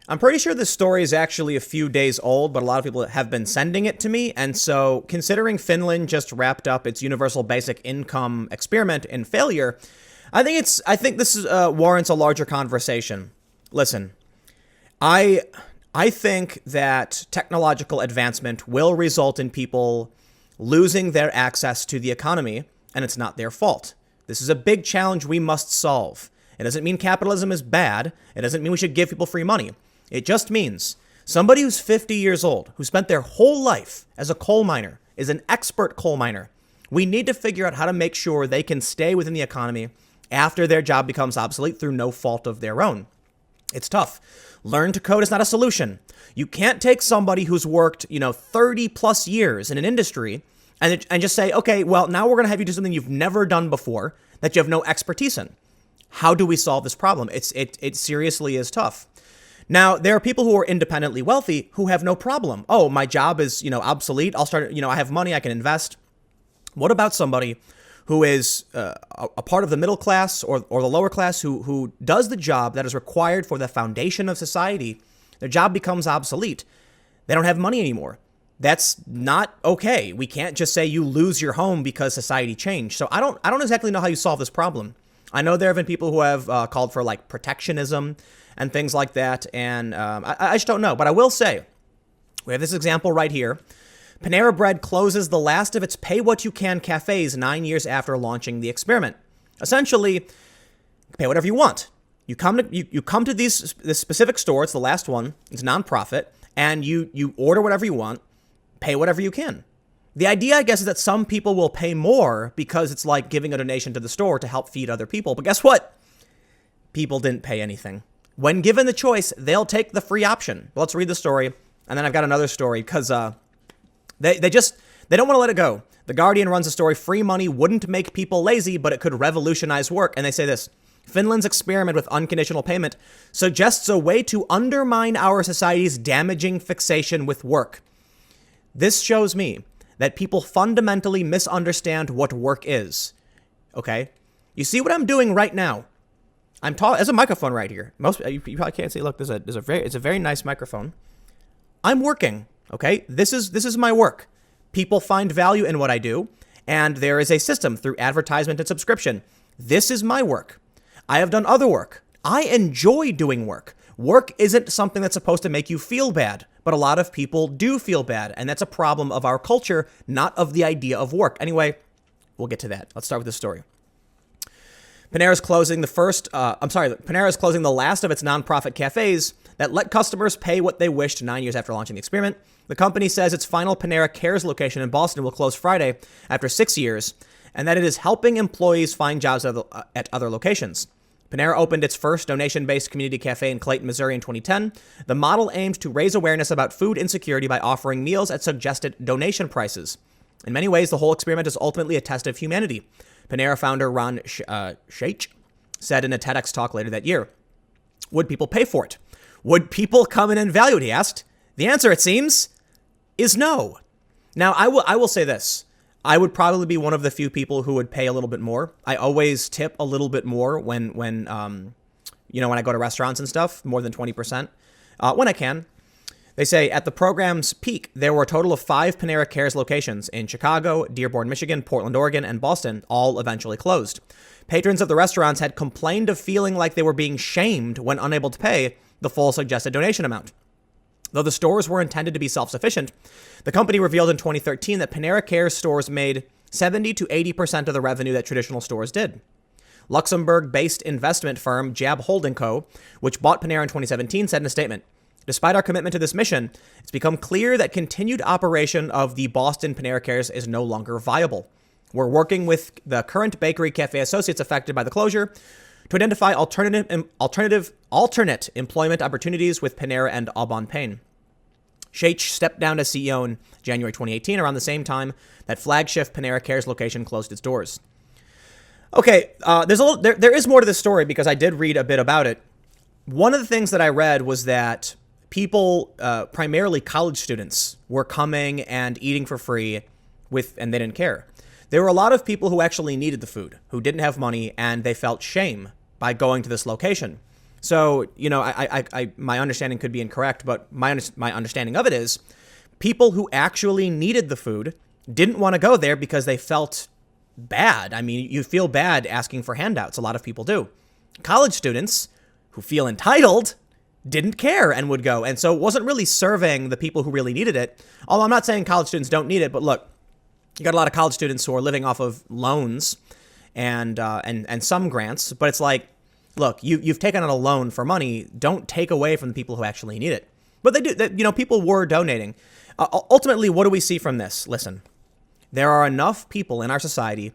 I'm pretty sure this story is actually a few days old, but a lot of people have been sending it to me. And so considering Finland just wrapped up its universal basic income experiment in failure, I think this warrants a larger conversation. Listen, I think that technological advancement will result in people losing their access to the economy, and it's not their fault. This is a big challenge we must solve. It doesn't mean capitalism is bad. It doesn't mean we should give people free money. It just means somebody who's 50 years old, who spent their whole life as a coal miner, is an expert coal miner. We need to figure out how to make sure they can stay within the economy after their job becomes obsolete through no fault of their own. It's tough. Learn to code is not a solution. You can't take somebody who's worked, 30 plus years in an industry and just say, okay, well, now we're going to have you do something you've never done before that you have no expertise in. How do we solve this problem? It seriously is tough. Now, there are people who are independently wealthy who have no problem. Oh, my job is, obsolete. I'll start, I have money, I can invest. What about somebody who is a part of the middle class or the lower class who does the job that is required for the foundation of society? Their job becomes obsolete. They don't have money anymore. That's not okay. We can't just say you lose your home because society changed. So I don't exactly know how you solve this problem. I know there have been people who have called for like protectionism and things like that. And I just don't know. But I will say, we have this example right here. Panera Bread closes the last of its pay what you can cafes 9 years after launching the experiment. Essentially, pay whatever you want. You come to this specific store. It's the last one. It's nonprofit. And you order whatever you want, pay whatever you can. The idea, I guess, is that some people will pay more because it's like giving a donation to the store to help feed other people. But guess what? People didn't pay anything. When given the choice, they'll take the free option. Well, let's read the story. And then I've got another story because they don't want to let it go. The Guardian runs a story, free money wouldn't make people lazy, but it could revolutionize work. And they say this, Finland's experiment with unconditional payment suggests a way to undermine our society's damaging fixation with work. This shows me that people fundamentally misunderstand what work is. Okay? You see what I'm doing right now? I'm talking. There's a microphone right here. You probably can't see. Look, it's a very nice microphone. I'm working. Okay, this is my work. People find value in what I do, and there is a system through advertisement and subscription. This is my work. I have done other work. I enjoy doing work. Work isn't something that's supposed to make you feel bad, but a lot of people do feel bad, and that's a problem of our culture, not of the idea of work. Anyway, we'll get to that. Let's start with this story. Panera is closing the last of its nonprofit cafes that let customers pay what they wished 9 years after launching the experiment. The company says its final Panera Cares location in Boston will close Friday after 6 years, and that it is helping employees find jobs at other locations. Panera opened its first donation-based community cafe in Clayton, Missouri in 2010. The model aimed to raise awareness about food insecurity by offering meals at suggested donation prices. In many ways, the whole experiment is ultimately a test of humanity. Panera founder Ron Shaich said in a TEDx talk later that year. Would people pay for it? Would people come in and value it, he asked. The answer, it seems, is no. Now, I will say this. I would probably be one of the few people who would pay a little bit more. I always tip a little bit more when I go to restaurants and stuff, more than 20%, when I can. They say at the program's peak, there were a total of 5 Panera Cares locations in Chicago, Dearborn, Michigan, Portland, Oregon, and Boston, all eventually closed. Patrons of the restaurants had complained of feeling like they were being shamed when unable to pay the full suggested donation amount. Though the stores were intended to be self-sufficient, the company revealed in 2013 that Panera Cares stores made 70 to 80% of the revenue that traditional stores did. Luxembourg-based investment firm Jab Holding Co., which bought Panera in 2017, said in a statement, despite our commitment to this mission, it's become clear that continued operation of the Boston Panera Cares is no longer viable. We're working with the current bakery cafe associates affected by the closure to identify alternate employment opportunities with Panera and Aubon Payne. Shaich stepped down as CEO in January 2018, around the same time that flagship Panera Cares location closed its doors. Okay, there is more to this story because I did read a bit about it. One of the things that I read was that people, primarily college students, were coming and eating for free and they didn't care. There were a lot of people who actually needed the food, who didn't have money, and they felt shame by going to this location. So, my understanding could be incorrect, but my understanding of it is people who actually needed the food didn't want to go there because they felt bad. I mean, you feel bad asking for handouts. A lot of people do. College students who feel entitled didn't care and would go. And so it wasn't really serving the people who really needed it. Although I'm not saying college students don't need it, but look, you got a lot of college students who are living off of loans and some grants, but it's like, look, you've taken out a loan for money. Don't take away from the people who actually need it. But they do. People were donating. Ultimately, what do we see from this? Listen, there are enough people in our society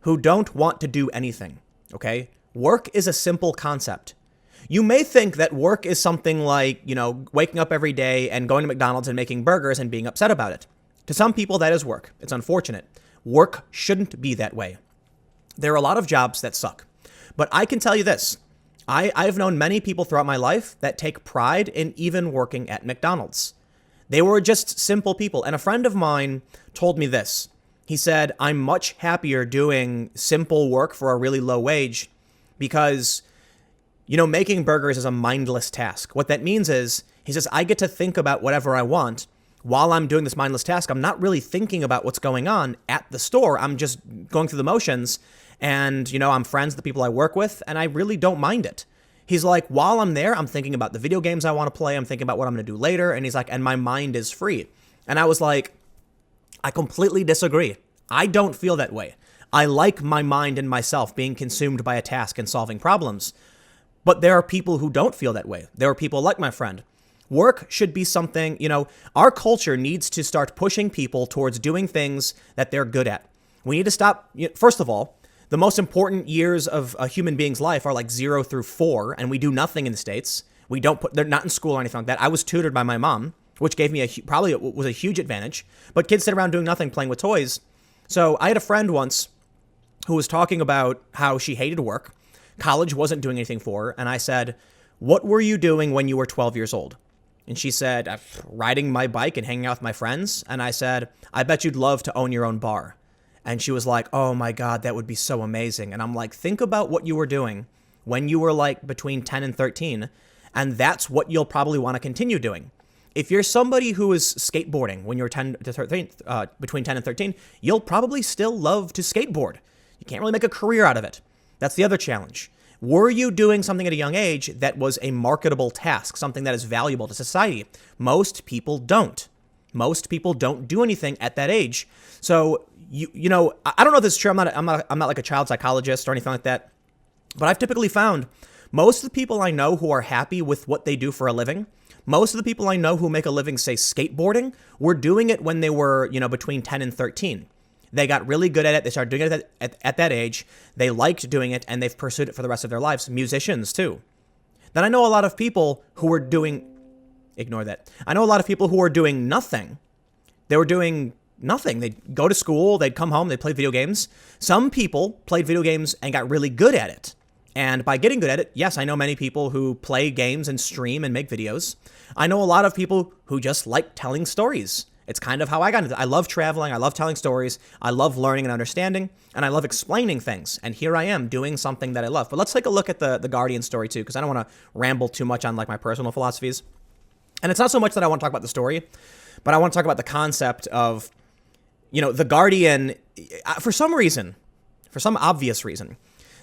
who don't want to do anything. Okay, work is a simple concept. You may think that work is something like, waking up every day and going to McDonald's and making burgers and being upset about it. To some people, that is work. It's unfortunate. Work shouldn't be that way. There are a lot of jobs that suck. But I can tell you this. I've known many people throughout my life that take pride in even working at McDonald's. They were just simple people. And a friend of mine told me this. He said, I'm much happier doing simple work for a really low wage because, making burgers is a mindless task. What that means is, he says, I get to think about whatever I want. While I'm doing this mindless task, I'm not really thinking about what's going on at the store. I'm just going through the motions. And, I'm friends with the people I work with, and I really don't mind it. He's like, while I'm there, I'm thinking about the video games I want to play. I'm thinking about what I'm going to do later. And he's like, and my mind is free. And I was like, I completely disagree. I don't feel that way. I like my mind and myself being consumed by a task and solving problems. But there are people who don't feel that way. There are people like my friend. Work should be something, our culture needs to start pushing people towards doing things that they're good at. We need to stop. First of all, the most important years of a human being's life are like 0 through 4, and we do nothing in the States. They're not in school or anything like that. I was tutored by my mom, which gave me probably was a huge advantage. But kids sit around doing nothing, playing with toys. So I had a friend once who was talking about how she hated work. College wasn't doing anything for her. And I said, what were you doing when you were 12 years old? And she said, riding my bike and hanging out with my friends. And I said, I bet you'd love to own your own bar. And she was like, oh my God, that would be so amazing. And I'm like, think about what you were doing when you were like between 10 and 13. And that's what you'll probably want to continue doing. If you're somebody who is skateboarding when you're 10 to 13, between 10 and 13, you'll probably still love to skateboard. You can't really make a career out of it. That's the other challenge. Were you doing something at a young age that was a marketable task, something that is valuable to society? Most people don't. Most people don't do anything at that age. So, I don't know if this is true. I'm not like a child psychologist or anything like that. But I've typically found most of the people I know who are happy with what they do for a living, most of the people I know who make a living, say, skateboarding, were doing it when they were, between 10 and 13. They got really good at it. They started doing it at that age. They liked doing it, and they've pursued it for the rest of their lives. Musicians, too. Then I know a lot of people who were doing... Ignore that. I know a lot of people who were doing nothing. They were doing nothing. They'd go to school. They'd come home. They'd play video games. Some people played video games and got really good at it. And by getting good at it, yes, I know many people who play games and stream and make videos. I know a lot of people who just like telling stories. It's kind of how I got into it. I love traveling. I love telling stories. I love learning and understanding. And I love explaining things. And here I am doing something that I love. But let's take a look at the Guardian story, too, because I don't want to ramble too much on like my personal philosophies. And it's not so much that I want to talk about the story, but I want to talk about the concept of, the Guardian, for some reason, for some obvious reason,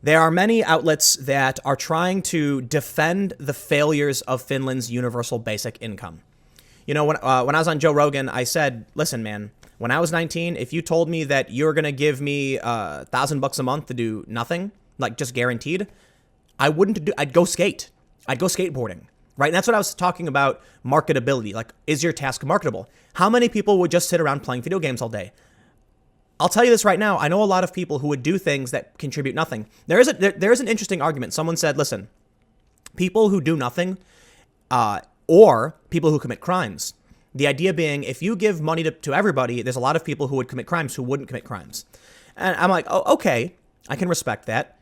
there are many outlets that are trying to defend the failures of Finland's universal basic income. When I was on Joe Rogan, I said, listen, man, when I was 19, if you told me that you're going to give me $1,000 a month to do nothing, like just guaranteed, I'd go skate. I'd go skateboarding. Right? And that's what I was talking about, marketability. Like, is your task marketable? How many people would just sit around playing video games all day? I'll tell you this right now. I know a lot of people who would do things that contribute nothing. There is an interesting argument. Someone said, listen, people who do nothing or people who commit crimes. The idea being, if you give money to everybody, there's a lot of people who would commit crimes who wouldn't commit crimes. And I'm like, oh, okay, I can respect that.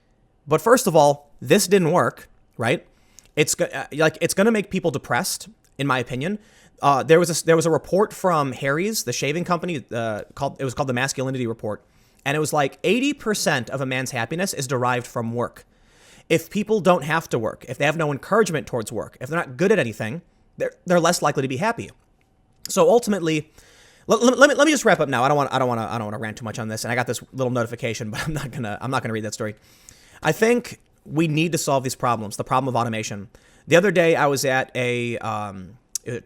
But first of all, this didn't work, right? It's going to make people depressed, in my opinion. There was a report from Harry's, the shaving company, called the Masculinity Report, and it was like 80% of a man's happiness is derived from work. If people don't have to work, if they have no encouragement towards work, if they're not good at anything, they're less likely to be happy. So ultimately, let me just wrap up now. I don't want to rant too much on this. And I got this little notification, but I'm not gonna read that story. I think we need to solve these problems. The problem of automation. The other day, I was at an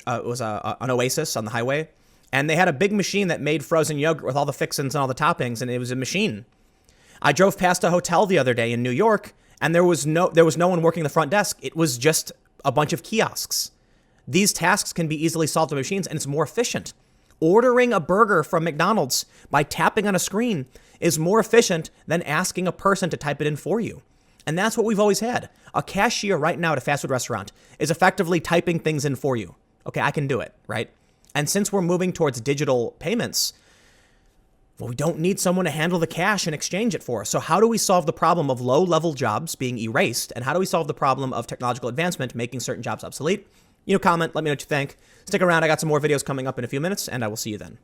Oasis on the highway, and they had a big machine that made frozen yogurt with all the fixins and all the toppings, and it was a machine. I drove past a hotel the other day in New York, and there was no one working the front desk. It was just a bunch of kiosks. These tasks can be easily solved with machines, and it's more efficient. Ordering a burger from McDonald's by tapping on a screen is more efficient than asking a person to type it in for you. And that's what we've always had. A cashier right now at a fast food restaurant is effectively typing things in for you. Okay, I can do it, right? And since we're moving towards digital payments, well, we don't need someone to handle the cash and exchange it for us. So how do we solve the problem of low-level jobs being erased? And how do we solve the problem of technological advancement making certain jobs obsolete? Comment, let me know what you think. Stick around. I got some more videos coming up in a few minutes, and I will see you then.